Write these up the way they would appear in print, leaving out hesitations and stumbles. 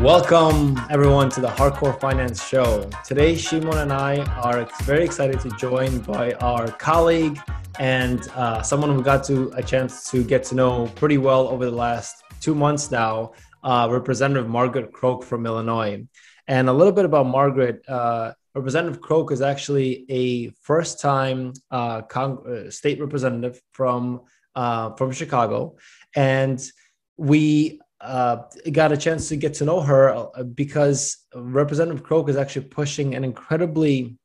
Welcome everyone to the Hardcore Finance Show. Today, Shimon and I are very excited to join by our colleague and someone we got to a chance to get to know pretty well over the last 2 months now, Representative Margaret Croke from Illinois. And a little bit about Margaret. Representative Croke is actually a first-time state representative from Chicago, and we got a chance to get to know her because Representative Croke is actually pushing an incredibly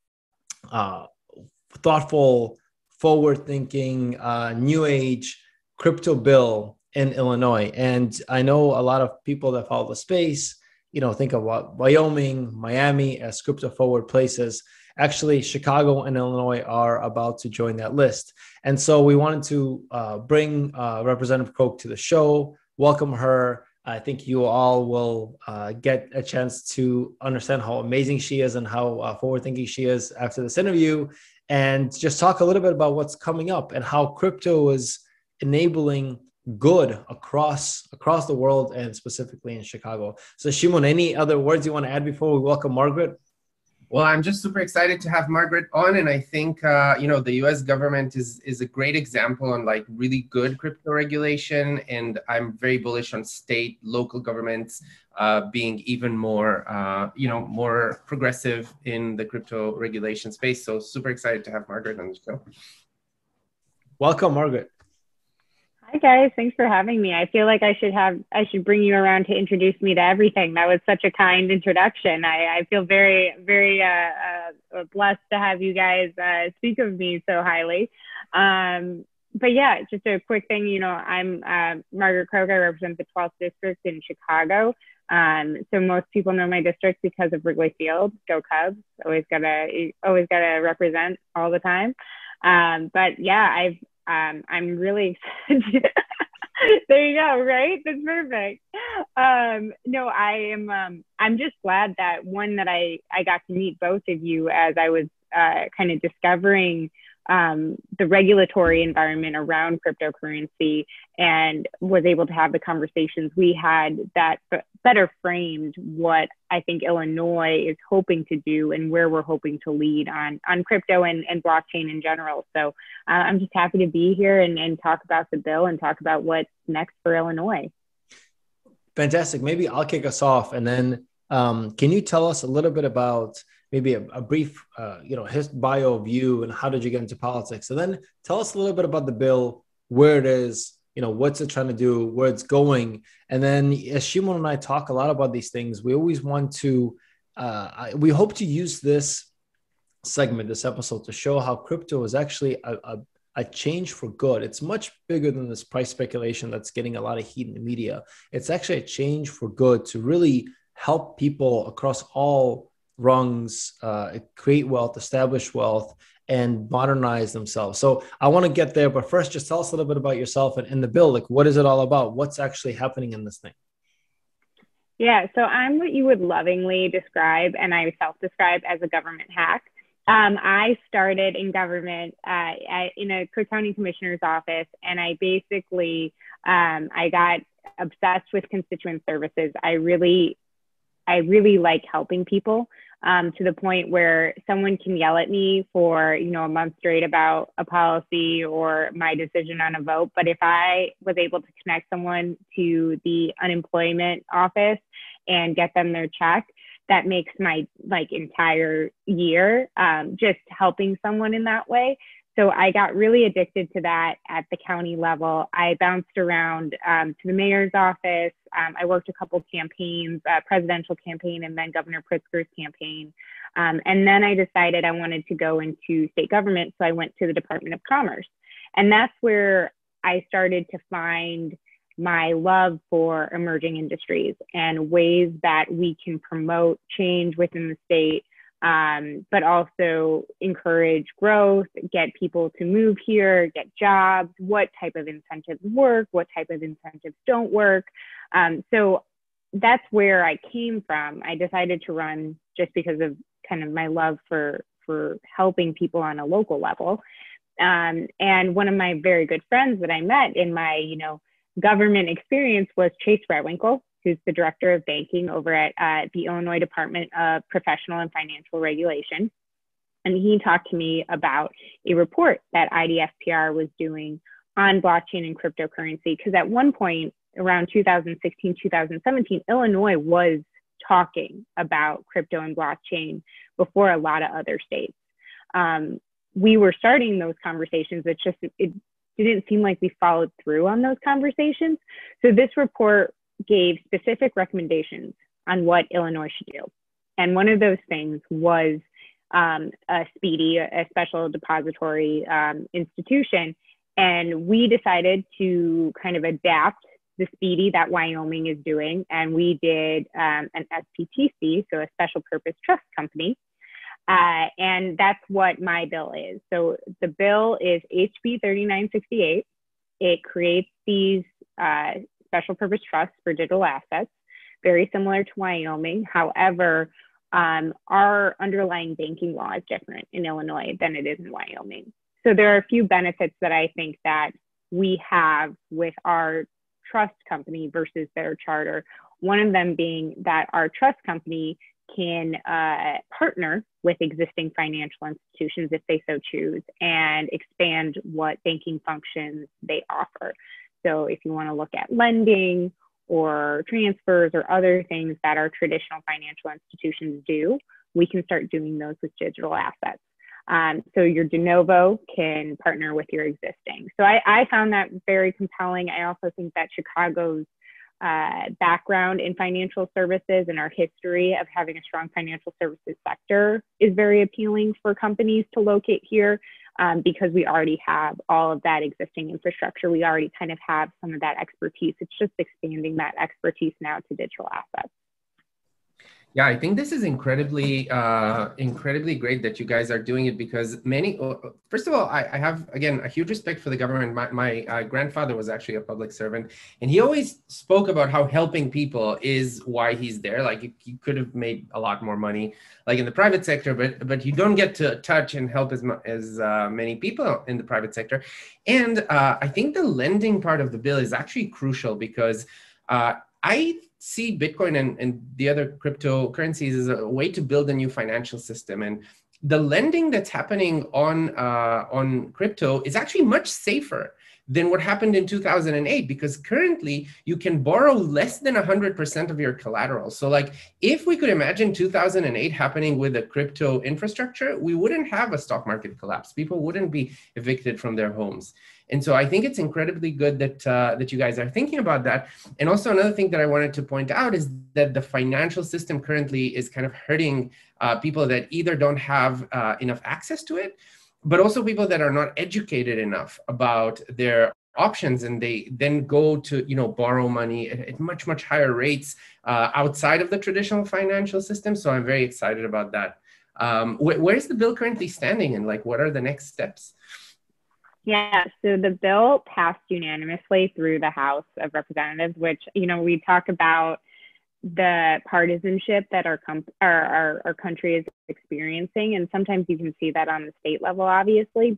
thoughtful, forward-thinking, new age crypto bill in Illinois. And I know a lot of people that follow the space, think of Wyoming, Miami as crypto forward places. Actually, Chicago and Illinois are about to join that list. And so we wanted to bring Representative Croke to the show, welcome her. I think you all will get a chance to understand how amazing she is and how forward-thinking she is after this interview, and just talk a little bit about what's coming up and how crypto is enabling good across the world and specifically in Chicago. So Shimon, any other words you want to add before we welcome Margaret? Well, I'm just super excited to have Margaret on, and I think the U.S. government is a great example on really good crypto regulation, and I'm very bullish on state, local governments being even more, more progressive in the crypto regulation space. So super excited to have Margaret on the show. Welcome, Margaret. Hi guys, thanks for having me. I feel like I should bring you around to introduce me to everything. That was such a kind introduction. I feel very, very blessed to have you guys speak of me so highly. But yeah, just a quick thing, I'm Margaret Croke. I represent the 12th district in Chicago. So most people know my district because of Wrigley Field. Go Cubs! Always gotta represent all the time. But yeah, I'm really excited. There you go, right? That's perfect. No, I'm just glad that I got to meet both of you as I was kind of discovering the regulatory environment around cryptocurrency, and was able to have the conversations we had that better framed what I think Illinois is hoping to do and where we're hoping to lead on crypto and blockchain in general. So I'm just happy to be here and talk about the bill and talk about what's next for Illinois. Fantastic. Maybe I'll kick us off, and then can you tell us a little bit about maybe a brief, his bio of you and how did you get into politics? And then tell us a little bit about the bill, where it is, what's it trying to do, where it's going. And then as Shimon and I talk a lot about these things, we always want to, we hope to use this segment, this episode, to show how crypto is actually a change for good. It's much bigger than this price speculation that's getting a lot of heat in the media. It's actually a change for good to really help people across all rungs create wealth, establish wealth, and modernize themselves. So I want to get there, but first, just tell us a little bit about yourself and the bill. What is it all about? What's actually happening in this thing? Yeah, so I'm what you would lovingly describe, and I self-describe as a government hack. I started in government in a Cook County Commissioner's office, and I basically, I got obsessed with constituent services. I really like helping people to the point where someone can yell at me for, a month straight about a policy or my decision on a vote. But if I was able to connect someone to the unemployment office and get them their check, that makes my entire year just helping someone in that way. So I got really addicted to that at the county level. I bounced around to the mayor's office. I worked a couple campaigns, presidential campaign, and then Governor Pritzker's campaign. And then I decided I wanted to go into state government. So I went to the Department of Commerce. And that's where I started to find my love for emerging industries and ways that we can promote change within the state, but also encourage growth, get people to move here, get jobs, what type of incentives work, what type of incentives don't work. So that's where I came from. I decided to run just because of kind of my love for helping people on a local level. And one of my very good friends that I met in my, government experience was Chase Fredwinkle. who's the director of banking over at the Illinois Department of Professional and Financial Regulation. And he talked to me about a report that IDFPR was doing on blockchain and cryptocurrency, because at one point around 2016, 2017, Illinois was talking about crypto and blockchain before a lot of other states. We were starting those conversations. It didn't seem like we followed through on those conversations. So this report gave specific recommendations on what Illinois should do. And one of those things was a SPEDI, a special depository institution. And we decided to kind of adapt the SPEDI that Wyoming is doing. And we did an SPTC, so a special purpose trust company. And that's what my bill is. So the bill is HB 3968. It creates these special purpose trusts for digital assets, very similar to Wyoming. However, our underlying banking law is different in Illinois than it is in Wyoming. So there are a few benefits that I think that we have with our trust company versus their charter. One of them being that our trust company can partner with existing financial institutions if they so choose and expand what banking functions they offer. So if you want to look at lending or transfers or other things that our traditional financial institutions do, we can start doing those with digital assets. So your de novo can partner with your existing. So I found that very compelling. I also think that Chicago's background in financial services and our history of having a strong financial services sector is very appealing for companies to locate here, because we already have all of that existing infrastructure. We already kind of have some of that expertise. It's just expanding that expertise now to digital assets. Yeah, I think this is incredibly great that you guys are doing it, because first of all, I have, again, a huge respect for the government. My grandfather was actually a public servant, and he always spoke about how helping people is why he's there. Like, you could have made a lot more money, like in the private sector, but you don't get to touch and help as many people in the private sector. And I think the lending part of the bill is actually crucial, because I see Bitcoin and the other cryptocurrencies as a way to build a new financial system. And the lending that's happening on crypto is actually much safer than what happened in 2008, because currently you can borrow less than 100% of your collateral. So like, if we could imagine 2008 happening with a crypto infrastructure, we wouldn't have a stock market collapse. People wouldn't be evicted from their homes. And so I think it's incredibly good that you guys are thinking about that. And also another thing that I wanted to point out is that the financial system currently is kind of hurting people that either don't have enough access to it, but also people that are not educated enough about their options, and they then go to borrow money at much, much higher rates outside of the traditional financial system. So I'm very excited about that. Where's the bill currently standing, and like, what are the next steps? Yeah, so the bill passed unanimously through the House of Representatives, which, we talk about the partisanship that our country is experiencing. And sometimes you can see that on the state level, obviously.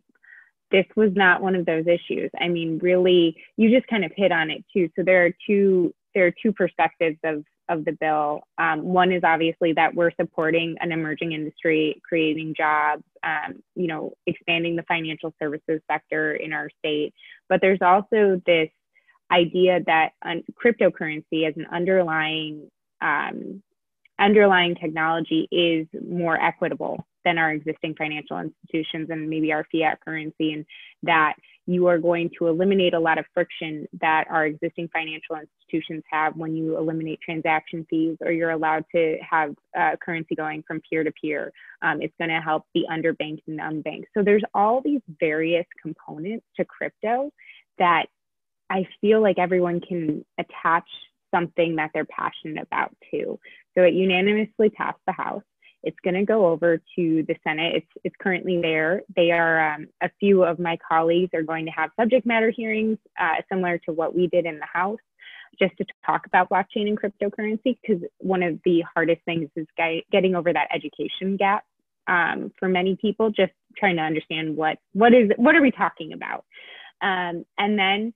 This was not one of those issues. I mean, really, you just kind of hit on it too. So there are two perspectives of the bill. One is obviously that we're supporting an emerging industry, creating jobs, expanding the financial services sector in our state. But there's also this idea that cryptocurrency as an underlying technology is more equitable than our existing financial institutions and maybe our fiat currency, and that you are going to eliminate a lot of friction that our existing financial institutions have when you eliminate transaction fees, or you're allowed to have currency going from peer to peer. It's going to help the underbanked and the unbanked. So there's all these various components to crypto that I feel like everyone can attach something that they're passionate about to. So it unanimously passed the House. It's going to go over to the Senate. It's currently there. They are, a few of my colleagues are going to have subject matter hearings similar to what we did in the House, just to talk about blockchain and cryptocurrency, because one of the hardest things is getting over that education gap for many people, just trying to understand what are we talking about. And then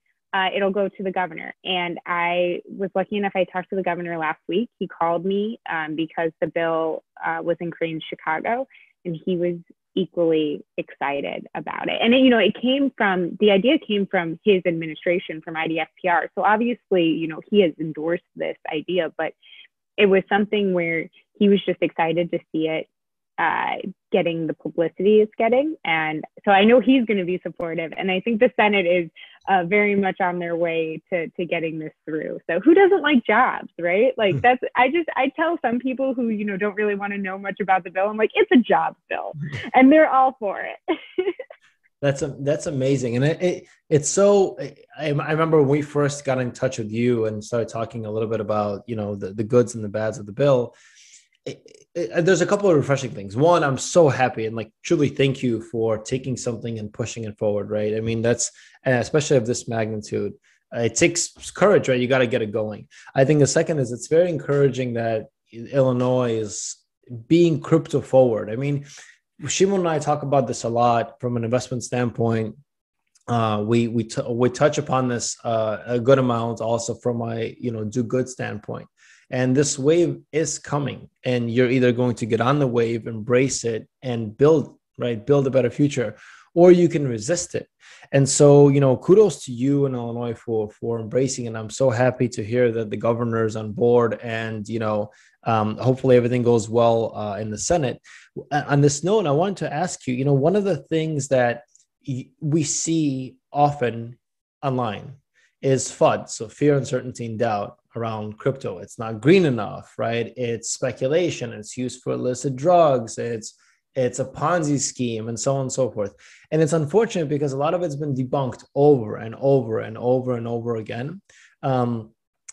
it'll go to the governor. And I was lucky enough, I talked to the governor last week. He called me because the bill was in Crane's Chicago, and he was equally excited about it. And the idea came from his administration, from IDFPR. So obviously, he has endorsed this idea, but it was something where he was just excited to see it getting the publicity it's getting. And so I know he's going to be supportive. And I think the Senate is very much on their way to getting this through. So who doesn't like jobs, right? Like I tell some people who, don't really want to know much about the bill, I'm like, it's a jobs bill, and they're all for it. That's amazing. And it's so, I remember when we first got in touch with you and started talking a little bit about, the goods and the bads of the bill. There's a couple of refreshing things. One, I'm so happy and truly thank you for taking something and pushing it forward, right? I mean, that's, especially of this magnitude, it takes courage, right? You got to get it going. I think the second is it's very encouraging that Illinois is being crypto forward. I mean, Shimon and I talk about this a lot from an investment standpoint. We touch upon this a good amount also from my do good standpoint. And this wave is coming, and you're either going to get on the wave, embrace it, and build a better future, or you can resist it. And so, kudos to you in Illinois for embracing it. I'm so happy to hear that the governor's on board, and hopefully everything goes well in the Senate. On this note, I wanted to ask you, one of the things that we see often online is FUD, so fear, uncertainty, and doubt around crypto. It's not green enough, right? It's speculation. It's used for illicit drugs. It's a Ponzi scheme, and so on and so forth. And it's unfortunate because a lot of it's been debunked over and over and over and over again. And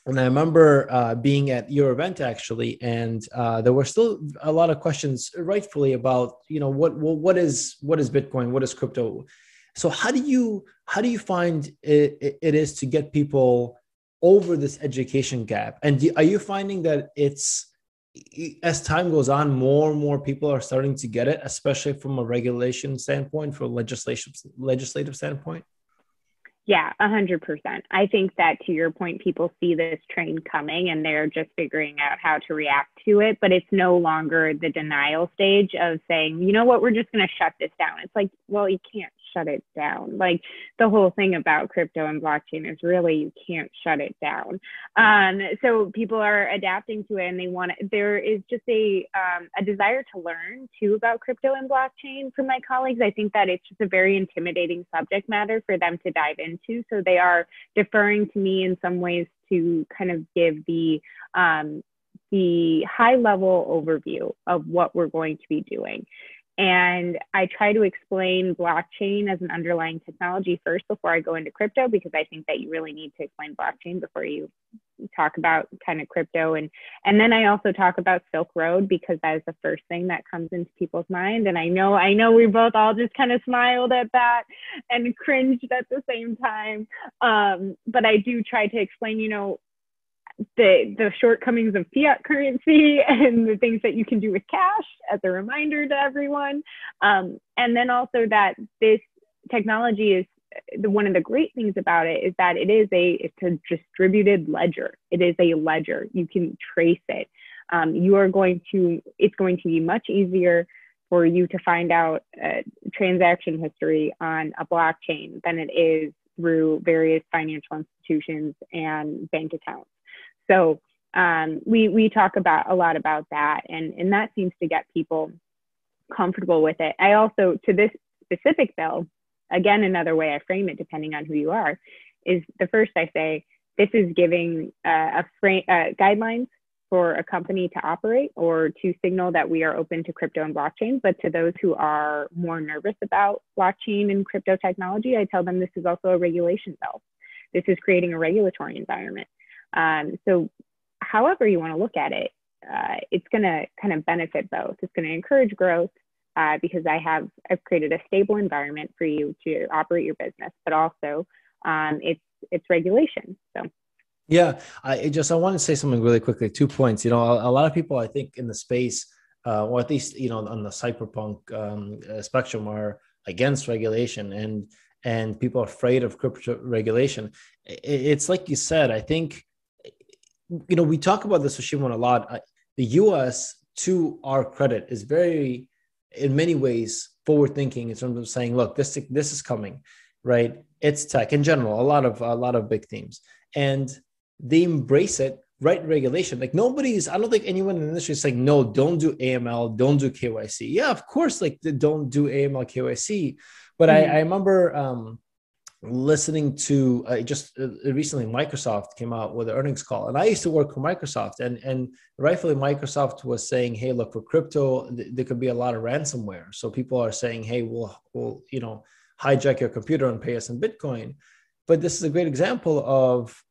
I remember being at your event actually, and there were still a lot of questions, rightfully, about what is Bitcoin, what is crypto. So how do you find it is to get people over this education gap? And are you finding that as time goes on, more and more people are starting to get it, especially from a regulation standpoint, from a legislative standpoint? Yeah, 100%. I think that, to your point, people see this train coming and they're just figuring out how to react to it. But it's no longer the denial stage of saying, you know what, we're just going to shut this down. It's like, well, you can't shut it down. Like, the whole thing about crypto and blockchain is really, you can't shut it down. So people are adapting to it, and there is just a desire to learn too about crypto and blockchain from my colleagues. I think that it's just a very intimidating subject matter for them to dive into. So they are deferring to me in some ways to kind of give the high level overview of what we're going to be doing. And I try to explain blockchain as an underlying technology first before I go into crypto, because I think that you really need to explain blockchain before you talk about kind of crypto. And then I also talk about Silk Road, because that is the first thing that comes into people's mind. And I know we both all just kind of smiled at that and cringed at the same time. But I do try to explain, the shortcomings of fiat currency and the things that you can do with cash as a reminder to everyone. And then also that this technology is one of the great things about it is that it's a distributed ledger. It is a ledger. You can trace it. It's going to be much easier for you to find out transaction history on a blockchain than it is through various financial institutions and bank accounts. So we talk a lot about that, and that seems to get people comfortable with it. I also, to this specific bill, again, another way I frame it, depending on who you are, is the first I say, this is giving guidelines for a company to operate or to signal that we are open to crypto and blockchain. But to those who are more nervous about blockchain and crypto technology, I tell them this is also a regulation bill. This is creating a regulatory environment. So however you want to look at it, it's going to kind of benefit both. It's going to encourage growth because I've created a stable environment for you to operate your business, but also it's regulation. So. Yeah, I want to say something really quickly. 2 points. A lot of people, I think, in the space, or at least on the cyberpunk spectrum, are against regulation, and people are afraid of crypto regulation. It's like you said, I think, we talk about this with Shimon a lot. The US, to our credit, is very, in many ways, forward thinking in terms of saying, look, this is coming, right? It's tech in general, a lot of big themes, and they embrace it. Right, regulation. Like I don't think anyone in the industry is saying, no, don't do AML, don't do KYC. Yeah, of course, like don't do AML, KYC. But I remember listening to just recently, Microsoft came out with an earnings call, and I used to work for Microsoft, and rightfully Microsoft was saying, hey, look, for crypto, there could be a lot of ransomware. So people are saying, hey, we'll hijack your computer and pay us in Bitcoin. But this is a great example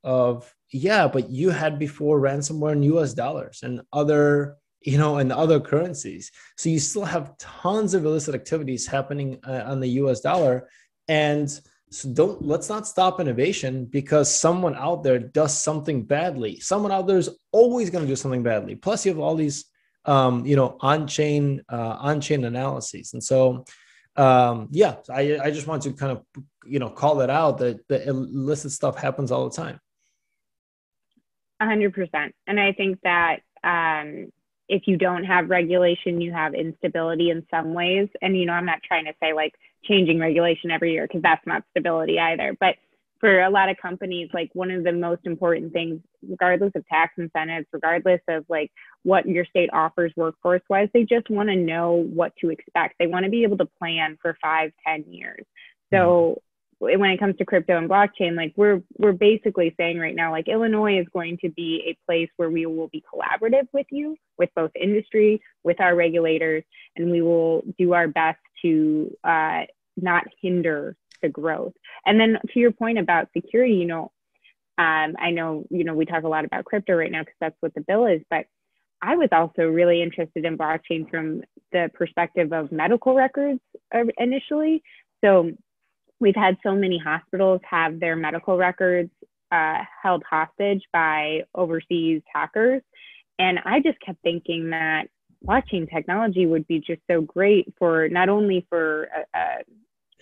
of yeah, but you had before ransomware in US dollars and other currencies. So you still have tons of illicit activities happening on the US dollar. And so let's not stop innovation because someone out there does something badly. Someone out there is always going to do something badly. Plus you have all these on-chain analyses. And so I just want to kind of, call that out, that the illicit stuff happens all the time. 100%. And I think that if you don't have regulation, you have instability in some ways. And, I'm not trying to say like changing regulation every year, because that's not stability either. But for a lot of companies, like one of the most important things, regardless of tax incentives, regardless of like what your state offers workforce-wise, they just want to know what to expect. They want to be able to plan for 5-10 years. So when it comes to crypto and blockchain, like we're basically saying right now, like Illinois is going to be a place where we will be collaborative with you, with both industry, with our regulators, and we will do our best to not hinder the growth. And then to your point about security, I know, we talk a lot about crypto right now because that's what the bill is, but I was also really interested in blockchain from the perspective of medical records initially. So we've had so many hospitals have their medical records held hostage by overseas hackers. And I just kept thinking that blockchain technology would be just so great for not only for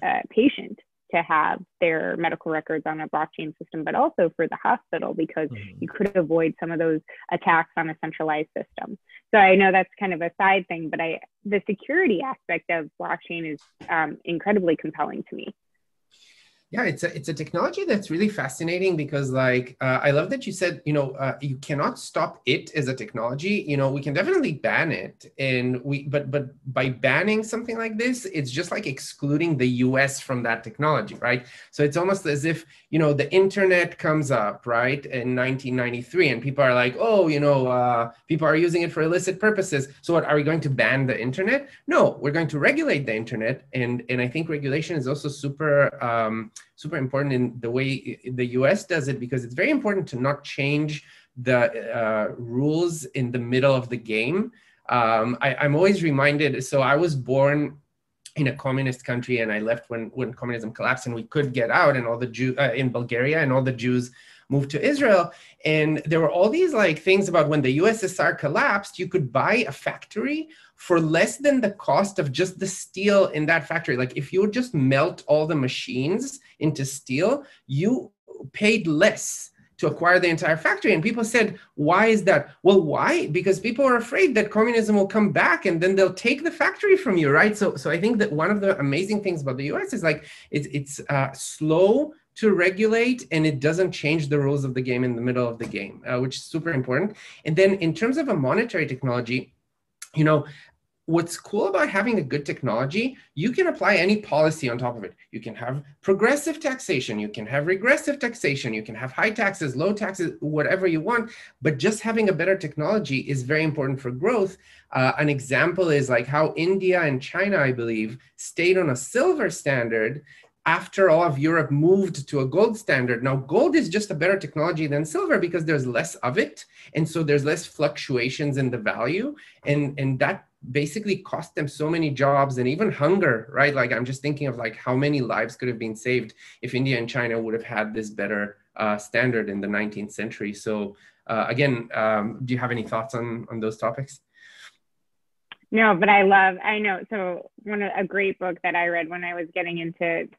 a patient to have their medical records on a blockchain system, but also for the hospital, because you could avoid some of those attacks on a centralized system. So I know that's kind of a side thing, but the security aspect of blockchain is incredibly compelling to me. Yeah, it's a technology that's really fascinating because I love that you said, you cannot stop it as a technology. We can definitely ban it, but by banning something like this, it's just like excluding the US from that technology, right? So it's almost as if, the internet comes up, right, in 1993, and people are like, oh, people are using it for illicit purposes. So what, are we going to ban the internet? No, we're going to regulate the internet. And I think regulation is also super important in the way the US does it, because it's very important to not change the rules in the middle of the game. I'm always reminded, so I was born in a communist country and I left when communism collapsed and we could get out, and all the Jews in Bulgaria, and all the Jews moved to Israel. And there were all these things about when the USSR collapsed, you could buy a factory for less than the cost of just the steel in that factory. Like if you would just melt all the machines into steel, you paid less to acquire the entire factory. And people said, why is that? Well, why? Because people are afraid that communism will come back and then they'll take the factory from you, right? So I think that one of the amazing things about the US is it's slow to regulate, and it doesn't change the rules of the game in the middle of the game, which is super important. And then in terms of a monetary technology, what's cool about having a good technology, you can apply any policy on top of it. You can have progressive taxation, you can have regressive taxation, you can have high taxes, low taxes, whatever you want, but just having a better technology is very important for growth. An example is how India and China, I believe, stayed on a silver standard after all of Europe moved to a gold standard. Now, gold is just a better technology than silver because there's less of it. And so there's less fluctuations in the value. And that basically cost them so many jobs and even hunger, right? I'm just thinking of how many lives could have been saved if India and China would have had this better standard in the 19th century. So again, do you have any thoughts on those topics? No, but I know. So a great book that I read when I was getting into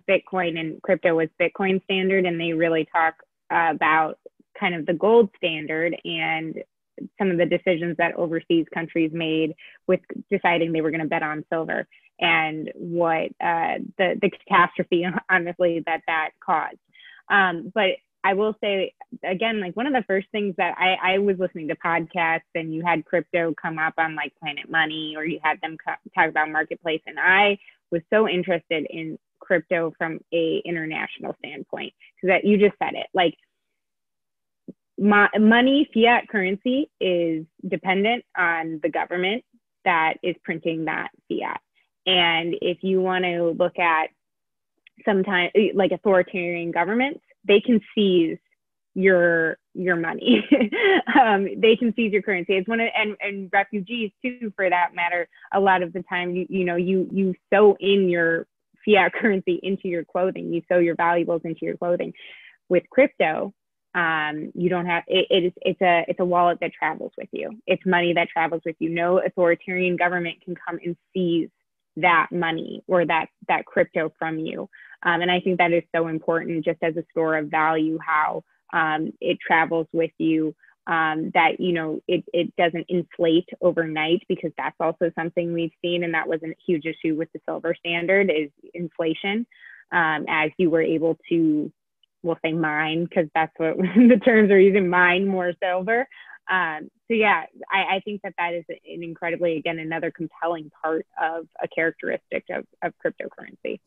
Bitcoin and crypto was Bitcoin standard, and they really talk about kind of the gold standard and some of the decisions that overseas countries made with deciding they were going to bet on silver, and what the catastrophe, honestly, that caused. But I will say, again, like one of the first things that I was listening to podcasts, and you had crypto come up on like Planet Money, or you had them talk about Marketplace. And I was so interested in crypto from a international standpoint, because that you just said it, like money, fiat currency is dependent on the government that is printing that fiat. And if you want to look at sometimes like authoritarian governments, they can seize your money. They can seize your currency. It's one of, and refugees too, for that matter. A lot of the time, you sew in your fiat currency into your clothing. You sew your valuables into your clothing. With crypto, you don't have it's a wallet that travels with you. It's money that travels with you. No authoritarian government can come and seize that money or that crypto from you. And I think that is so important, just as a store of value, how it travels with you, that, it doesn't inflate overnight, because that's also something we've seen. And that was a huge issue with the silver standard, is inflation, as you were able to, we'll say mine, because that's what the terms are using, mine more silver. So yeah, I think that is an incredibly, again, another compelling part of a characteristic of cryptocurrency.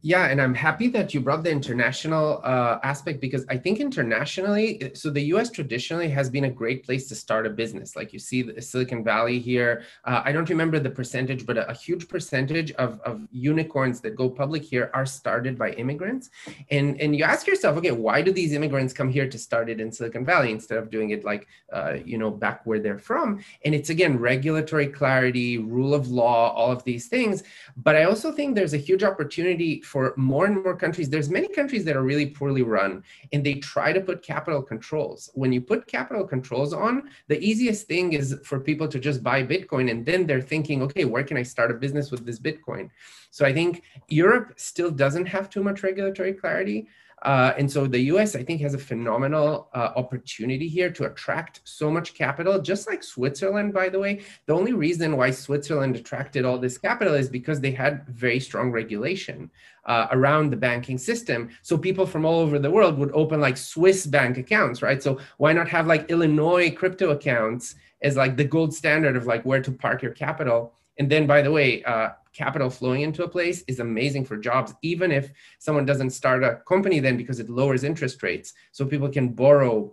Yeah, and I'm happy that you brought the international aspect, because I think internationally, so the US traditionally has been a great place to start a business. Like you see the Silicon Valley here. I don't remember the percentage, but a huge percentage of unicorns that go public here are started by immigrants. And you ask yourself, okay, why do these immigrants come here to start it in Silicon Valley instead of doing it like, back where they're from? And it's, again, regulatory clarity, rule of law, all of these things. But I also think there's a huge opportunity for more and more countries. There's many countries that are really poorly run, and they try to put capital controls. When you put capital controls on, the easiest thing is for people to just buy Bitcoin, and then they're thinking, okay, where can I start a business with this Bitcoin? So I think Europe still doesn't have too much regulatory clarity. And so the US, I think, has a phenomenal opportunity here to attract so much capital, just like Switzerland, by the way. The only reason why Switzerland attracted all this capital is because they had very strong regulation around the banking system. So people from all over the world would open like Swiss bank accounts, right? So why not have like Illinois crypto accounts as like the gold standard of like where to park your capital? And then, by the way, capital flowing into a place is amazing for jobs, even if someone doesn't start a company then, because it lowers interest rates. So people can borrow,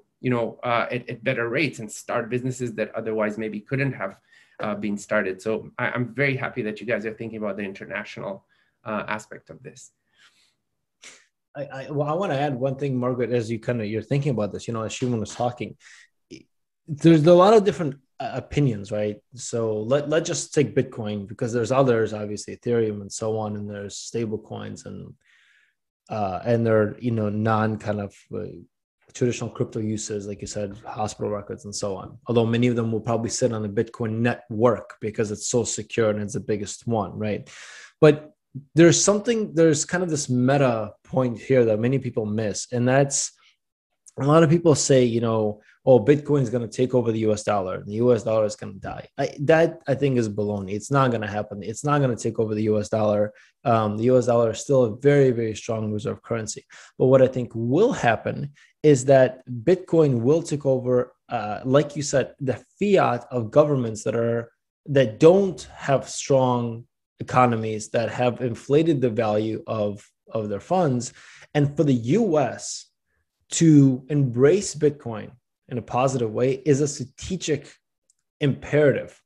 at better rates and start businesses that otherwise maybe couldn't have been started. So I'm very happy that you guys are thinking about the international aspect of this. I want to add one thing, Margaret, as you're thinking about this, as Shimon was talking, there's a lot of different opinions, right? So let's just take Bitcoin, because there's others, obviously Ethereum and so on, and there's stable coins and they're non kind of traditional crypto uses, like you said, hospital records and so on. Although many of them will probably sit on the Bitcoin network because it's so secure and it's the biggest one, right? But there's kind of this meta point here that many people miss, and that's a lot of people say, Bitcoin is going to take over the US dollar and the US dollar is going to die. I think is baloney. It's not going to happen. It's not going to take over the US dollar. The US dollar is still a very, very strong reserve currency. But what I think will happen is that Bitcoin will take over, like you said, the fiat of governments that don't have strong economies, that have inflated the value of their funds. And for the US to embrace Bitcoin in a positive way is a strategic imperative,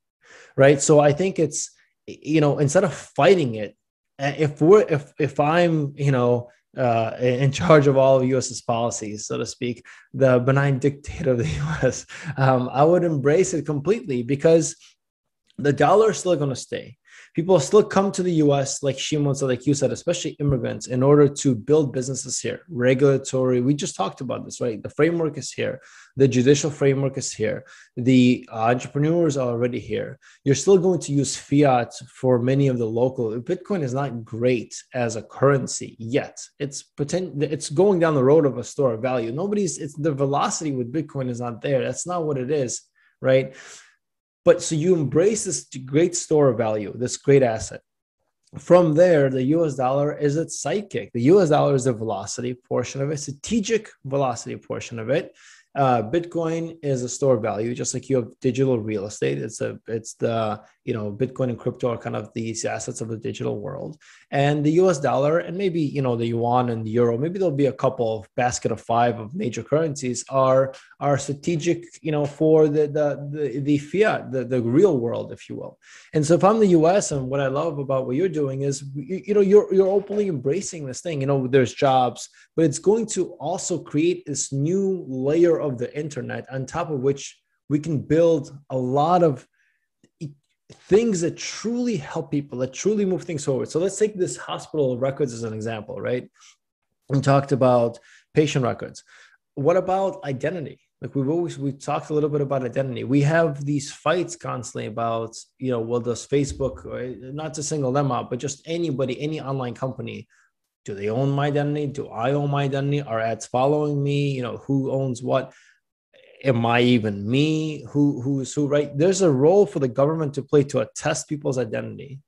right? So I think it's, instead of fighting it, if I'm, in charge of all of US's policies, so to speak, the benign dictator of the US, I would embrace it completely, because the dollar is still going to stay. People still come to the US, like Shimon said, like you said, especially immigrants, in order to build businesses here. Regulatory, we just talked about this, right? The framework is here. The judicial framework is here. The entrepreneurs are already here. You're still going to use fiat for many of the local. Bitcoin is not great as a currency yet. It's going down the road of a store of value. It's the velocity with Bitcoin is not there. That's not what it is, right? But so you embrace this great store of value, this great asset. From there, the US dollar is its sidekick. The US dollar is the velocity portion of it, strategic velocity portion of it. Bitcoin is a store of value, just like you have digital real estate. It's the Bitcoin and crypto are kind of these assets of the digital world, and the US dollar and maybe the yuan and the euro. Maybe there'll be a couple of basket of 5 of major currencies are strategic, for the fiat, the real world, if you will. And so if I'm the US, and what I love about what you're doing is you're openly embracing this thing. There's jobs, but it's going to also create this new layer of the internet on top of which we can build a lot of things that truly help people, that truly move things forward. So let's take this hospital records as an example, right? We talked about patient records. What about identity? Like we've talked a little bit about identity. We have these fights constantly about, well, does Facebook, not to single them out, but just anybody, any online company, do they own my identity? Do I own my identity? Are ads following me? Who owns what? Am I even me? Who's who, right? There's a role for the government to play to attest people's identity.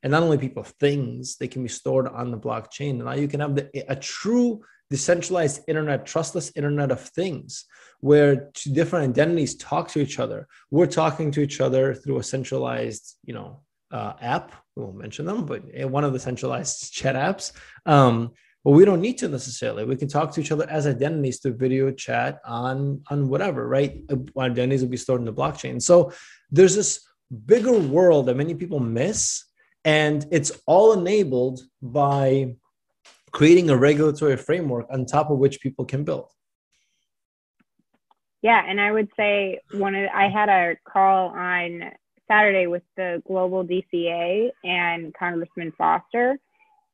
And not only people, things, they can be stored on the blockchain. And now you can have a true decentralized internet, trustless internet of things, where two different identities talk to each other. We're talking to each other through a centralized, app. We won't mention them, but one of the centralized chat apps. But we don't need to necessarily. We can talk to each other as identities through video chat on whatever, right? Identities will be stored in the blockchain. So there's this bigger world that many people miss, and it's all enabled by creating a regulatory framework on top of which people can build. Yeah, and I would say I had a call on Saturday with the global DCA and Congressman Foster,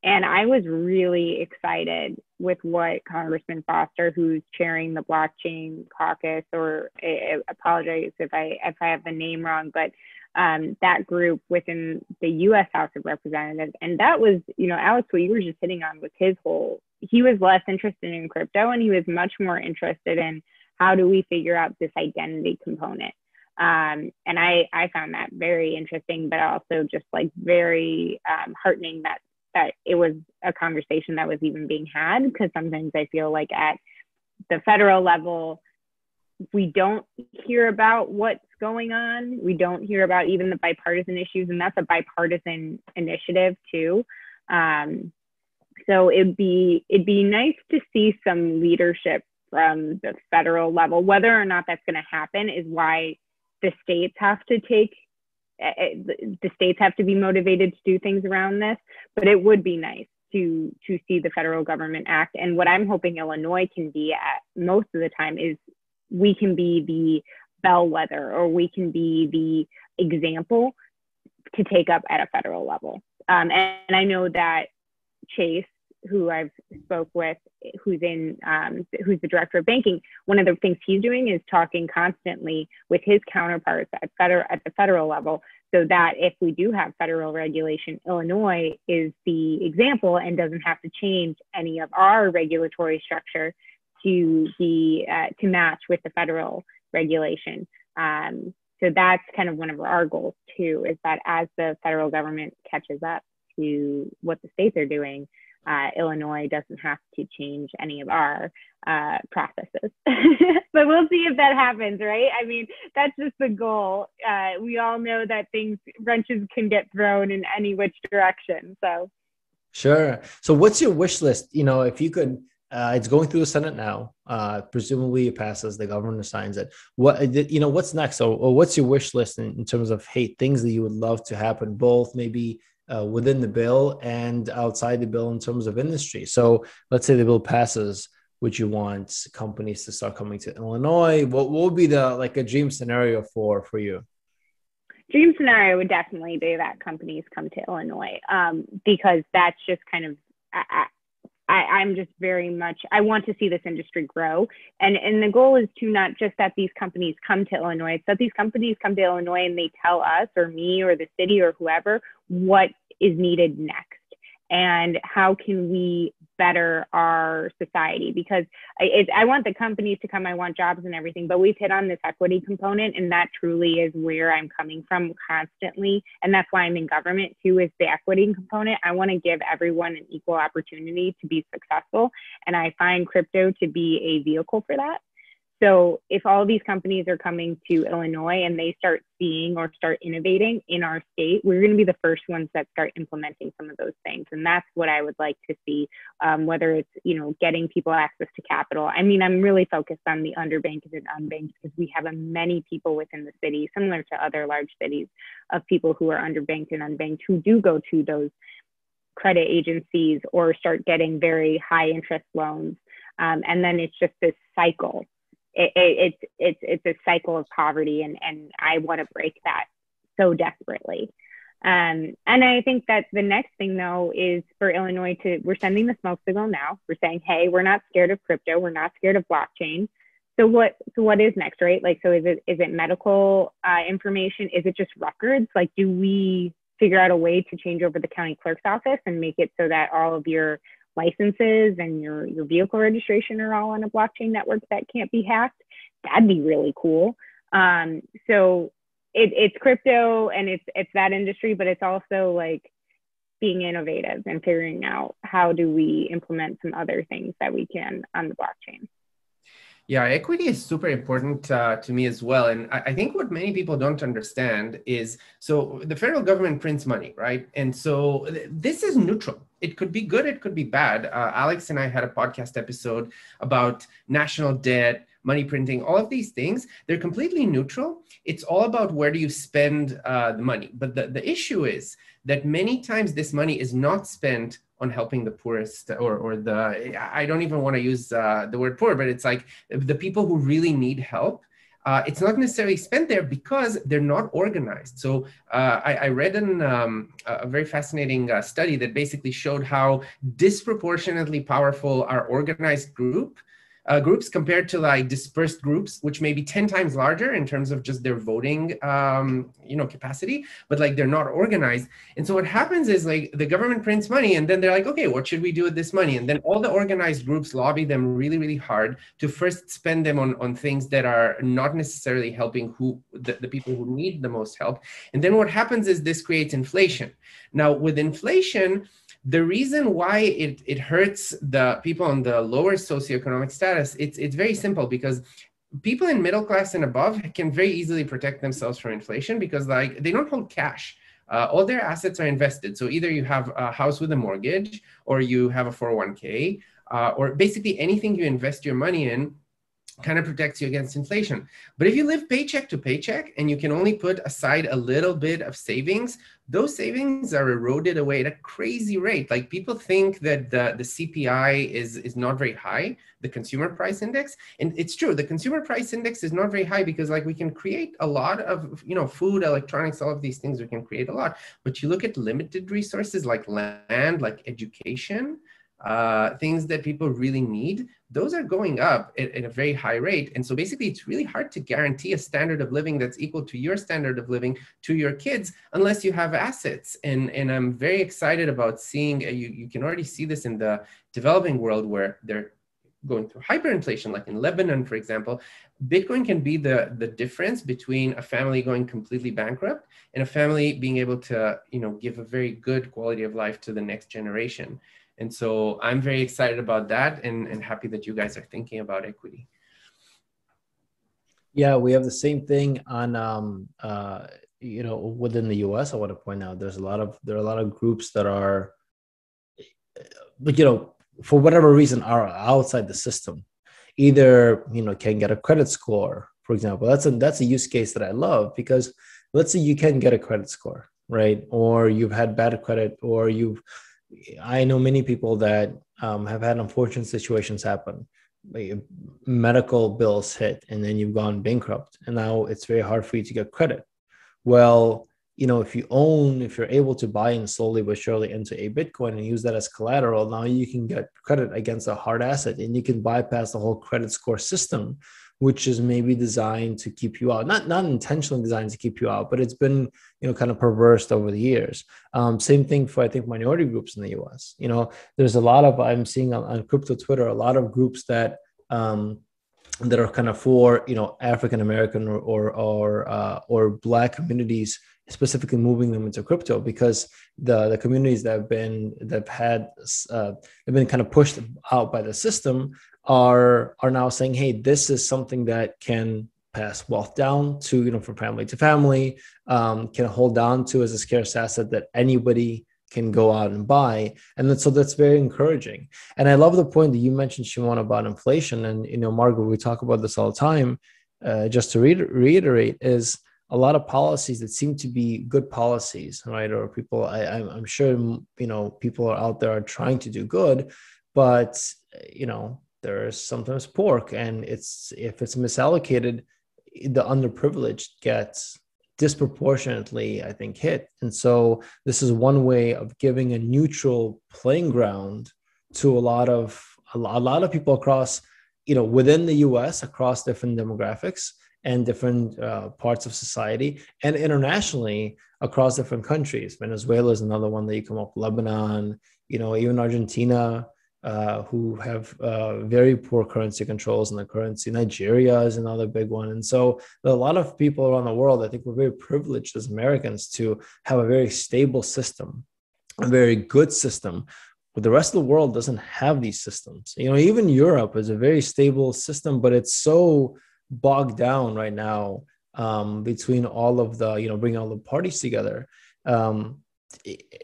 and I was really excited with what Congressman Foster, who's chairing the blockchain caucus, or I apologize if I have the name wrong, but that group within the U.S. House of Representatives. And that was, Alex, what you were just hitting on with he was less interested in crypto, and he was much more interested in how do we figure out this identity component. And I found that very interesting, but also just like very heartening that it was a conversation that was even being had, because sometimes I feel like at the federal level, we don't hear about what's going on. We don't hear about even the bipartisan issues, and that's a bipartisan initiative too. So it'd be nice to see some leadership from the federal level. Whether or not that's going to happen is why the states have to be motivated to do things around this. But it would be nice to see the federal government act. And what I'm hoping Illinois can be at most of the time is we can be the bellwether, or we can be the example to take up at a federal level. And I know that Chase, who I've spoke with, who's the director of banking, one of the things he's doing is talking constantly with his counterparts at the federal level, so that if we do have federal regulation, Illinois is the example and doesn't have to change any of our regulatory structure to match with the federal regulation. So that's kind of one of our goals too, is that as the federal government catches up to what the states are doing, Illinois doesn't have to change any of our processes. But we'll see if that happens, right? I mean, that's just the goal. We all know that wrenches can get thrown in any which direction. So, sure. So what's your wish list? If you could, it's going through the Senate now. Presumably it passes, the governor signs it. What's next? Or what's your wish list in terms of, things that you would love to happen, both maybe within the bill and outside the bill in terms of industry? So let's say the bill passes. Would you want companies to start coming to Illinois? What would be a dream scenario for you? dream scenario would definitely be that companies come to Illinois, because that's just kind of, I'm just very much, I want to see this industry grow. And the goal is to not just that these companies come to Illinois, it's that these companies come to Illinois and they tell us or me or the city or whoever what is needed next and how can we better our society. Because I want the companies to come, I want jobs and everything, but we've hit on this equity component, and that truly is where I'm coming from constantly. And that's why I'm in government too, is the equity component. I want to give everyone an equal opportunity to be successful. And I find crypto to be a vehicle for that. So if all these companies are coming to Illinois and they start seeing or start innovating in our state, we're going to be the first ones that start implementing some of those things. And that's what I would like to see, whether it's, getting people access to capital. I mean, I'm really focused on the underbanked and unbanked because we have many people within the city, similar to other large cities, of people who are underbanked and unbanked who do go to those credit agencies or start getting very high interest loans. And then it's just this cycle. It's a cycle of poverty, and I want to break that so desperately. And I think that the next thing though is for Illinois we're sending the smoke signal now. We're saying, hey, we're not scared of crypto. We're not scared of blockchain. So what is next, right? Like, so is it medical information? Is it just records? Like, do we figure out a way to change over the county clerk's office and make it so that all of your licenses and your vehicle registration are all on a blockchain network that can't be hacked? That'd be really cool. So it's crypto and it's that industry, but it's also like being innovative and figuring out how do we implement some other things that we can on the blockchain. Yeah, equity is super important to me as well. And I think what many people don't understand is, so the federal government prints money, right? And so this is neutral. It could be good, it could be bad. Alex and I had a podcast episode about national debt, money printing, all of these things. They're completely neutral. It's all about where do you spend the money. But the issue is that many times this money is not spent on helping the poorest or the, I don't even want to use the word poor, but it's like the people who really need help. It's not necessarily spent there because they're not organized. So I read a very fascinating study that basically showed how disproportionately powerful our organized groups compared to like dispersed groups, which may be 10 times larger in terms of just their voting, capacity, but like they're not organized. And so what happens is like the government prints money and then they're like, okay, what should we do with this money? And then all the organized groups lobby them really, really hard to first spend them on things that are not necessarily helping the people who need the most help. And then what happens is this creates inflation. Now with inflation, the reason why it hurts the people on the lower socioeconomic status, it's very simple, because people in middle class and above can very easily protect themselves from inflation because like they don't hold cash. All their assets are invested. So either you have a house with a mortgage or you have a 401k or basically anything you invest your money in kind of protects you against inflation. But if you live paycheck to paycheck and you can only put aside a little bit of savings, those savings are eroded away at a crazy rate. Like people think that the CPI is not very high, the consumer price index. And it's true, the consumer price index is not very high because like we can create a lot of, food, electronics, all of these things, we can create a lot. But you look at limited resources like land, like education, things that people really need, those are going up at a very high rate. And so basically it's really hard to guarantee a standard of living that's equal to your standard of living to your kids unless you have assets. And I'm very excited about seeing, you can already see this in the developing world where they're going through hyperinflation, like in Lebanon, for example. Bitcoin can be the difference between a family going completely bankrupt and a family being able to, give a very good quality of life to the next generation. And so I'm very excited about that and happy that you guys are thinking about equity. Yeah, we have the same thing on, within the US. I want to point out there are a lot of groups that are, for whatever reason, are outside the system. Either, can get a credit score, for example. That's a use case that I love because let's say you can get a credit score, right? Or you've had bad credit, or I know many people that have had unfortunate situations happen. Medical bills hit and then you've gone bankrupt and now it's very hard for you to get credit. Well, if you're able to buy in slowly but surely into a Bitcoin and use that as collateral, now you can get credit against a hard asset, and you can bypass the whole credit score system, which is maybe designed to keep you out, not intentionally designed to keep you out, but it's been, kind of perversed over the years. Same thing for, I think, minority groups in the US. There's a lot of, I'm seeing on crypto Twitter, a lot of groups that are kind of for, African American or Black communities, specifically moving them into crypto, because the communities that have been kind of pushed out by the system are now saying, hey, this is something that can pass wealth down to, from family to family, can hold on to as a scarce asset that anybody can go out and buy. And then, so that's very encouraging. And I love the point that you mentioned, Shimon, about inflation. And, Margaret, we talk about this all the time. Just to reiterate, is a lot of policies that seem to be good policies, right? Or people, I'm sure, people are out there are trying to do good, but, there's sometimes pork, and if it's misallocated, the underprivileged gets disproportionately, I think, hit. And so this is one way of giving a neutral playing ground to a lot of people across, within the US, across different demographics and different parts of society, and internationally across different countries. Venezuela is another one that you come up, Lebanon, even Argentina, who have very poor currency controls in the currency. Nigeria is another big one. And so a lot of people around the world, I think we're very privileged as Americans to have a very stable system, a very good system. But the rest of the world doesn't have these systems. Even Europe is a very stable system, but it's so bogged down right now between all of the, bringing all the parties together.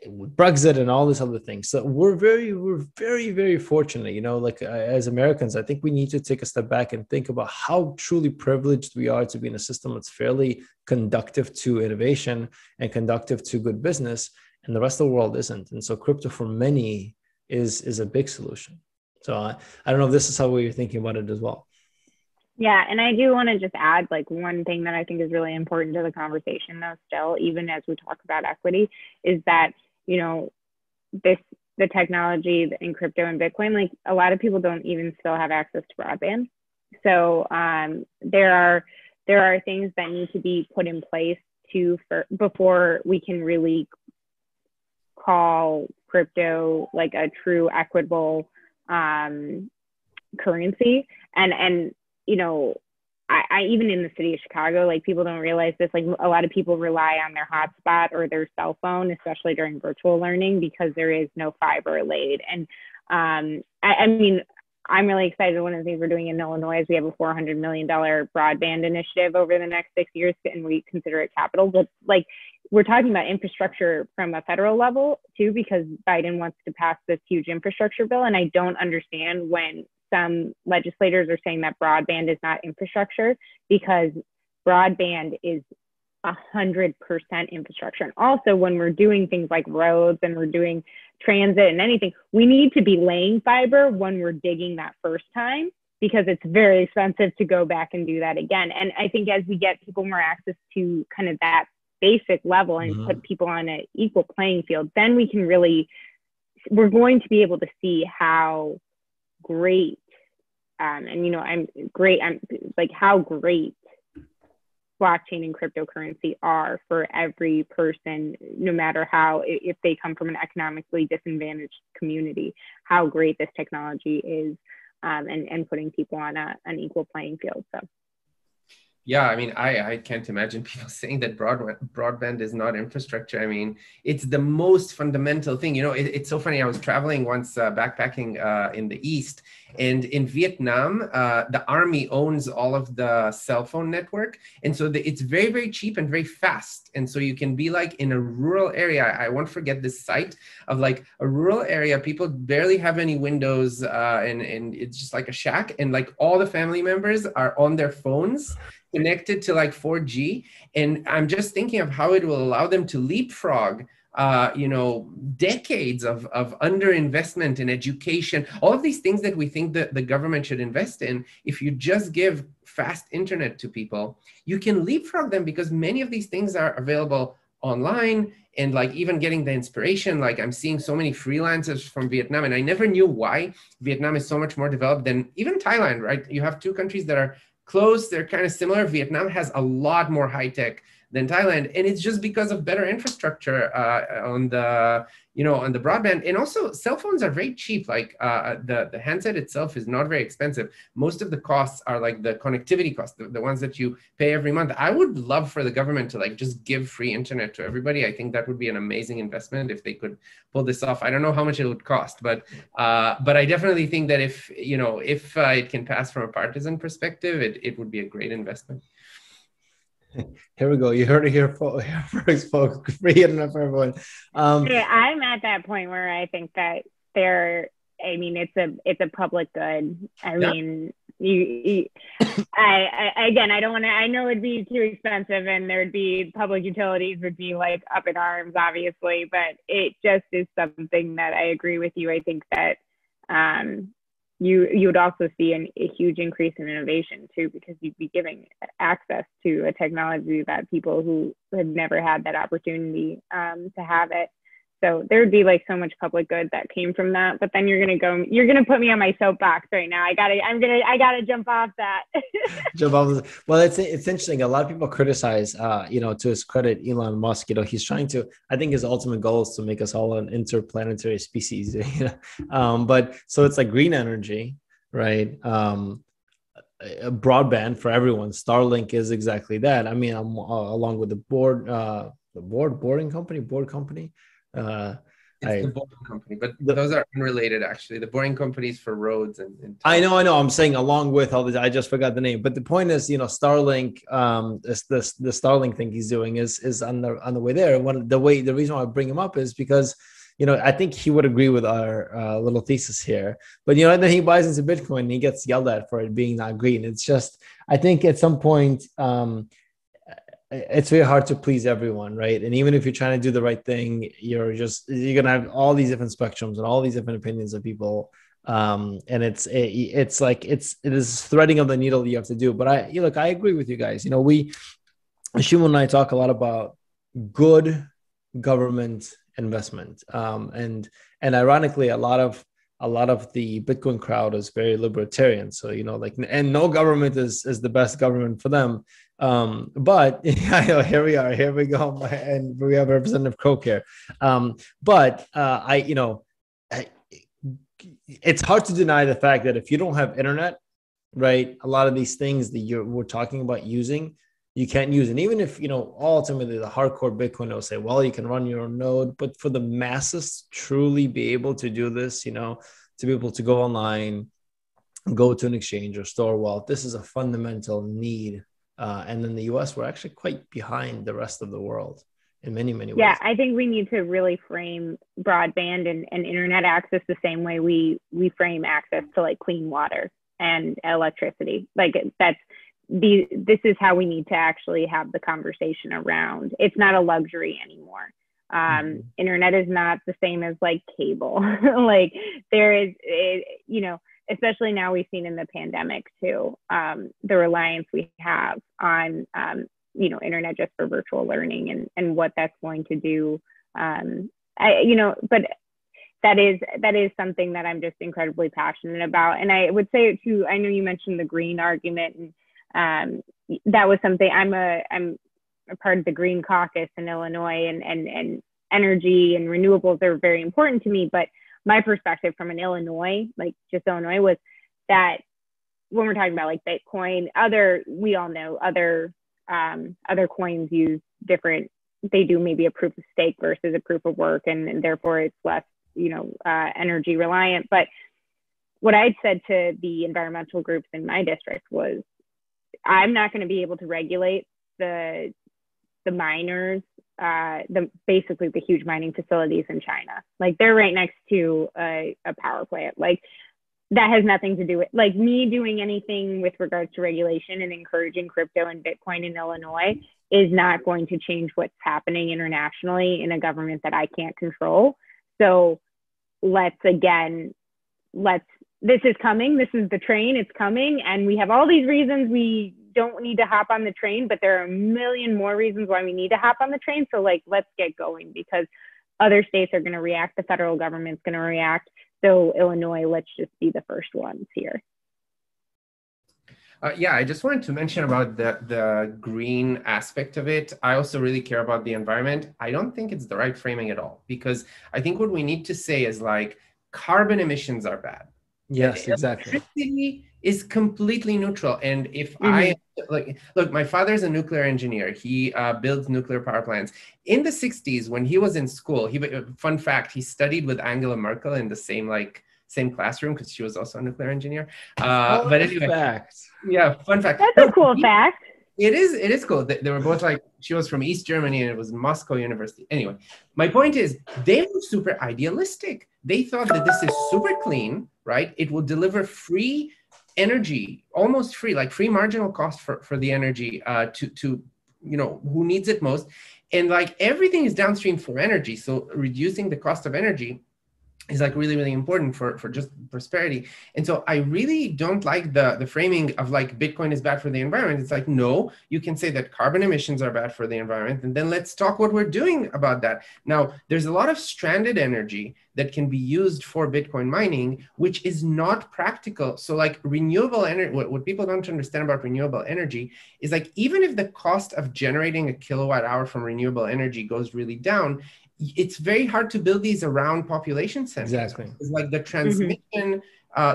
With Brexit and all these other things. So we're very, very fortunate, as Americans. I think we need to take a step back and think about how truly privileged we are to be in a system that's fairly conductive to innovation and conductive to good business, and the rest of the world isn't. And so crypto for many is a big solution. So I don't know if this is how you're thinking about it as well. Yeah, and I do want to just add one thing that I think is really important to the conversation, though, still, even as we talk about equity, is that, the technology in crypto and Bitcoin, a lot of people don't even still have access to broadband. So there are things that need to be put in place before we can really call crypto a true equitable currency. And I even in the city of Chicago, people don't realize this, a lot of people rely on their hotspot or their cell phone, especially during virtual learning, because there is no fiber laid. And I mean, I'm really excited. One of the things we're doing in Illinois is we have a $400 million broadband initiative over the next 6 years, and we consider it capital. But we're talking about infrastructure from a federal level too, because Biden wants to pass this huge infrastructure bill. And I don't understand when some legislators are saying that broadband is not infrastructure, because broadband is 100% infrastructure. And also when we're doing things like roads and we're doing transit and anything, we need to be laying fiber when we're digging that first time, because it's very expensive to go back and do that again. And I think as we get people more access to kind of that basic level and put people on an equal playing field, then we can we're going to be able to see how great how great blockchain and cryptocurrency are for every person, no matter if they come from an economically disadvantaged community, how great this technology is, and putting people on an equal playing field. So. Yeah, I mean, I can't imagine people saying that broadband is not infrastructure. I mean, it's the most fundamental thing. It's so funny. I was traveling once backpacking in the East, and in Vietnam, the army owns all of the cell phone network. And so it's very, very cheap and very fast. And so you can be in a rural area. I won't forget this site of a rural area. People barely have any windows, and it's just like a shack. And all the family members are on their phones, connected to 4G. And I'm just thinking of how it will allow them to leapfrog, decades of underinvestment in education, all of these things that we think that the government should invest in. If you just give fast internet to people, you can leapfrog them, because many of these things are available online, and like even getting the inspiration. Like I'm seeing so many freelancers from Vietnam, and I never knew why Vietnam is so much more developed than even Thailand, right? You have two countries that are close, they're kind of similar. Vietnam has a lot more high tech than Thailand, and it's just because of better infrastructure on the on the broadband. And also cell phones are very cheap. Like the handset itself is not very expensive. Most of the costs are like the connectivity costs, the ones that you pay every month. I would love for the government to like just give free internet to everybody. I think that would be an amazing investment if they could pull this off. I don't know how much it would cost, but I definitely think that if it can pass from a partisan perspective, it would be a great investment. Here we go. You heard it here first, folks. Free internet for everyone. Yeah, I'm at that point where I think that it's a public good. I mean, I don't want to. I know it'd be too expensive, and there'd be public utilities would be like up in arms, obviously. But it just is something that I agree with you. I think that you would also see a huge increase in innovation too, because you'd be giving access to a technology that people who had never had that opportunity to have it. So there would be like so much public good that came from that. But then you're gonna put me on my soapbox right now. I gotta jump off that. Jump off. Well, it's interesting. A lot of people criticize, to his credit, Elon Musk. He's trying to. I think his ultimate goal is to make us all an interplanetary species. But so it's like green energy, right? Broadband for everyone. Starlink is exactly that. I mean, I'm along with the board company. It's the boring company, but those are unrelated actually. The boring companies for roads and I know. I'm saying along with all this, I just forgot the name. But the point is, Starlink, the Starlink thing he's doing is on the way there. The reason why I bring him up is because I think he would agree with our little thesis here. But and then he buys into Bitcoin and he gets yelled at for it being not green. It's just, I think at some point, it's very hard to please everyone, right? And even if you're trying to do the right thing, you're gonna have all these different spectrums and all these different opinions of people, and it is threading of the needle that you have to do. But I agree with you guys. Shimon and I talk a lot about good government investment, and ironically, a lot of the Bitcoin crowd is very libertarian. So and no government is the best government for them. But here we go, and we have Representative Croke here. It's hard to deny the fact that if you don't have internet, right, a lot of these things that we're talking about using, you can't use. And even if ultimately the hardcore Bitcoin will say, well, you can run your own node, but for the masses truly be able to do this, to be able to go online, go to an exchange or store wealth, this is a fundamental need. And in the US, we're actually quite behind the rest of the world in many, many ways. Yeah, I think we need to really frame broadband and internet access the same way we frame access to like clean water and electricity. Like this is how we need to actually have the conversation around. It's not a luxury anymore. Internet is not the same as like cable. Like there is, especially now we've seen in the pandemic too, the reliance we have on, internet just for virtual learning and what that's going to do. But that is something that I'm just incredibly passionate about. And I would say it too, I know you mentioned the green argument, and that was something I'm a part of the Green Caucus in Illinois, and energy and renewables are very important to me. But my perspective from an Illinois was that when we're talking about like Bitcoin, we all know other coins use different, they do maybe a proof of stake versus a proof of work, and therefore it's less, energy reliant. But what I'd said to the environmental groups in my district was, I'm not going to be able to regulate the miners, basically the huge mining facilities in China. Like they're right next to a power plant. Like that has nothing to do with like me doing anything with regards to regulation and encouraging crypto and Bitcoin in Illinois is not going to change what's happening internationally in a government that I can't control. So this is coming. This is the train. It's coming. And we have all these reasons we don't need to hop on the train, but there are a million more reasons why we need to hop on the train. So like, let's get going, because other states are going to react. The federal government's going to react. So Illinois, let's just be the first ones here. Yeah, I just wanted to mention about the green aspect of it. I also really care about the environment. I don't think it's the right framing at all, because I think what we need to say is like carbon emissions are bad. Yes, exactly. Electricity is completely neutral. And if I, like, look, my father's a nuclear engineer. He builds nuclear power plants. In the 60s, when he was in school, fun fact, he studied with Angela Merkel in the same classroom, because she was also a nuclear engineer. But anyway, fact. Yeah, fun fact. That's a cool fact. It is cool. They were both like, she was from East Germany and it was Moscow University. Anyway, my point is they were super idealistic. They thought that this is super clean, right? It will deliver free energy, almost free, like free marginal cost for the energy to who needs it most. And like everything is downstream for energy. So reducing the cost of energy is like really, really important for just prosperity. And so I really don't like the framing of like Bitcoin is bad for the environment. It's like, no, you can say that carbon emissions are bad for the environment. And then let's talk what we're doing about that. Now, there's a lot of stranded energy that can be used for Bitcoin mining, which is not practical. So like renewable energy, what people don't understand about renewable energy is like, even if the cost of generating a kilowatt hour from renewable energy goes really down, it's very hard to build these around population centers. Exactly. It's like the transmission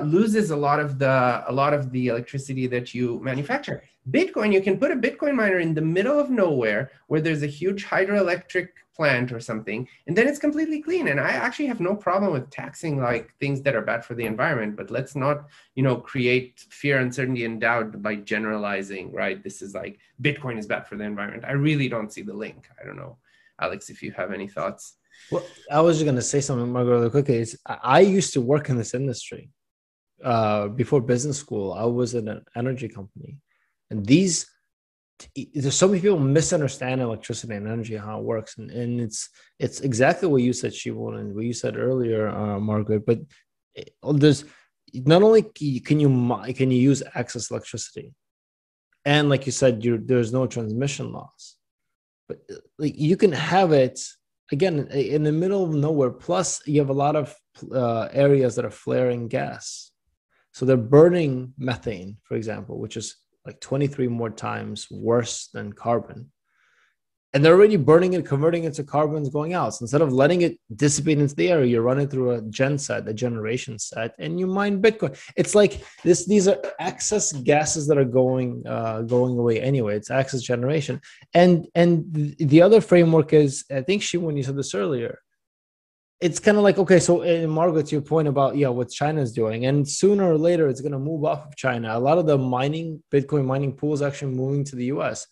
loses a lot of the electricity that you manufacture. Bitcoin, you can put a Bitcoin miner in the middle of nowhere where there's a huge hydroelectric plant or something, and then it's completely clean. And I actually have no problem with taxing like things that are bad for the environment, but let's not, create fear, uncertainty, and doubt by generalizing, right? This is like Bitcoin is bad for the environment. I really don't see the link. I don't know, Alex, if you have any thoughts. Well, I was just going to say something, Margaret, really quickly. I used to work in this industry. Before business school, I was in an energy company. And there's so many people misunderstand electricity and energy, how it works. And it's exactly what you said, Shimon, and what you said earlier, Margaret. But there's not only can you use excess electricity, and like you said, there's no transmission loss. But like you can have it again in the middle of nowhere. Plus, you have a lot of areas that are flaring gas, so they're burning methane, for example, which is like 23 more times worse than carbon. And they're already burning it, converting it to carbons going out. So instead of letting it dissipate into the air, you run it through a generation set, and you mine Bitcoin. It's like this; these are excess gases that are going away anyway. It's excess generation. And the other framework is, I think, Shimon, you said this earlier. It's kind of like, okay, so Margaret, to your point about what China's doing, and sooner or later it's going to move off of China. A lot of the Bitcoin mining pools actually moving to the US.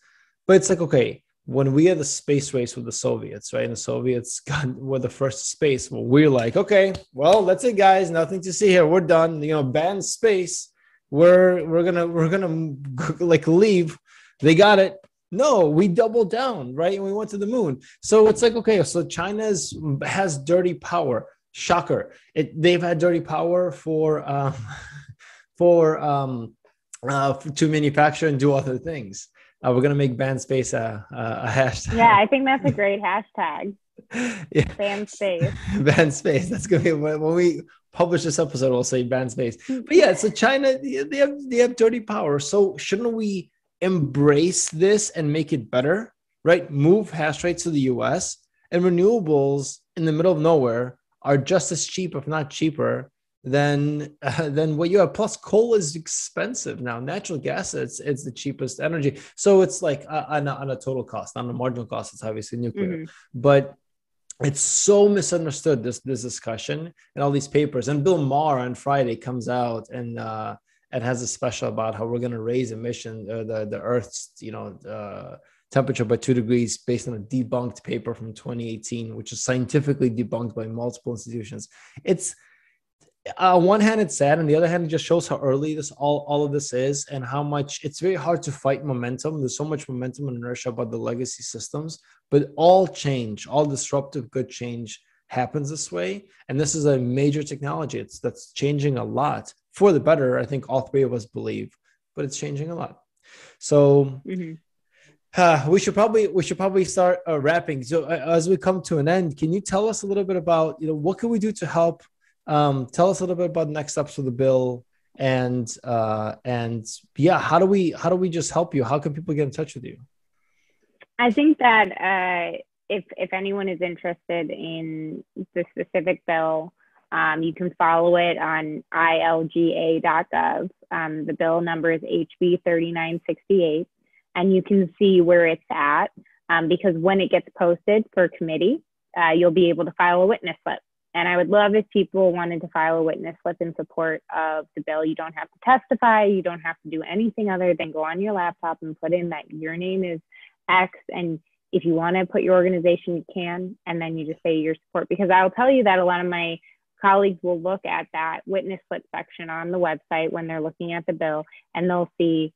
But it's like, okay, when we had the space race with the Soviets, right? And the Soviets were the first space. Well, we're like, okay, well, that's it, guys. Nothing to see here. We're done. Ban space. We're gonna like leave. They got it. No, we doubled down, right? And we went to the moon. So it's like, okay, so China has dirty power. Shocker. They've had dirty power to manufacture and do other things. We're going to make ban space a hashtag. Yeah, I think that's a great hashtag. Yeah. Ban space. Ban space. That's going to be when we publish this episode, we'll say ban space. But yeah, so China, they have dirty power. So shouldn't we embrace this and make it better, right? Move hash rates to the US, and renewables in the middle of nowhere are just as cheap, if not cheaper, than what you have. Plus, coal is expensive now. Natural gas, it's the cheapest energy. So it's like on a total cost, on a marginal cost, it's obviously nuclear. But it's so misunderstood, this discussion and all these papers. And Bill Maher on Friday comes out and has a special about how we're going to raise the Earth's temperature by 2 degrees based on a debunked paper from 2018, which is scientifically debunked by multiple institutions. It's on one hand, it's sad. On the other hand, it just shows how early all of this is, and how much it's very hard to fight momentum. There's so much momentum and inertia about the legacy systems, but all disruptive good change happens this way. And this is a major technology. That's changing a lot for the better. I think all three of us believe, but it's changing a lot. So Mhm. we should probably start wrapping. So as we come to an end, can you tell us a little bit about, what can we do to help? Tell us a little bit about the next steps for the bill, and yeah, how do we just help you? How can people get in touch with you? I think that if anyone is interested in the specific bill, you can follow it on ilga.gov. The bill number is HB 3968, and you can see where it's at, because when it gets posted for committee, you'll be able to file a witness slip. And I would love if people wanted to file a witness slip in support of the bill. You don't have to testify. You don't have to do anything other than go on your laptop and put in that your name is X. And if you want to put your organization, you can. And then you just say your support. Because I'll tell you that a lot of my colleagues will look at that witness slip section on the website when they're looking at the bill, and they'll see,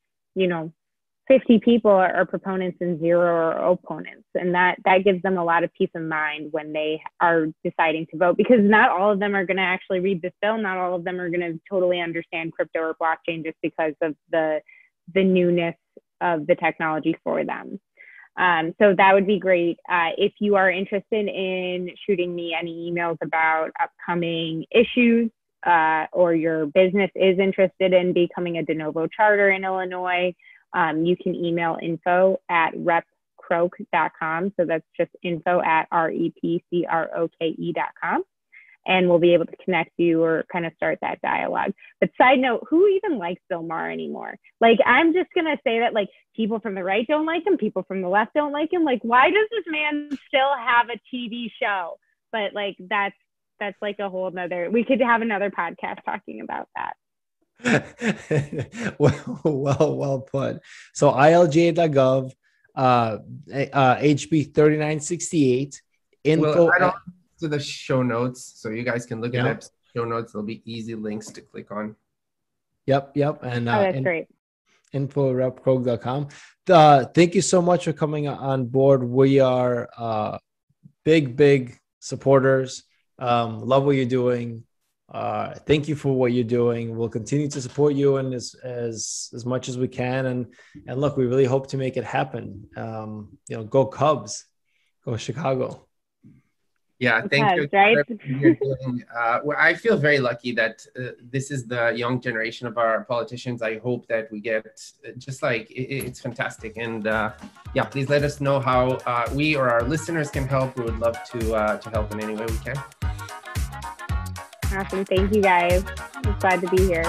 50 people are proponents and 0 are opponents. And that gives them a lot of peace of mind when they are deciding to vote, because not all of them are going to actually read this bill. Not all of them are going to totally understand crypto or blockchain just because of the newness of the technology for them. So that would be great. If you are interested in shooting me any emails about upcoming issues, or your business is interested in becoming a de novo charter in Illinois, you can email info@repcroke.com. So that's just info@repcroke.com. And we'll be able to connect you or kind of start that dialogue. But side note, who even likes Bill Maher anymore? Like, I'm just going to say that, like, people from the right don't like him. People from the left don't like him. Like, why does this man still have a TV show? But like, that's like a whole nother, we could have another podcast talking about that. well put. So ilga.gov, HB 3968, info. We'll add on to the show notes, so you guys can look at the show notes. There'll be easy links to click on. Yep. And that's great. info@repcroke.com. Thank you so much for coming on board. We are big supporters. Love what you're doing. Thank you for what you're doing. We'll continue to support you and as much as we can. And look, we really hope to make it happen. Go Cubs, go Chicago. Yeah, thank you. Right? I feel very lucky that this is the young generation of our politicians. I hope that we get it's fantastic. And please let us know how we or our listeners can help. We would love to help in any way we can. Awesome. Thank you, guys. I'm glad to be here.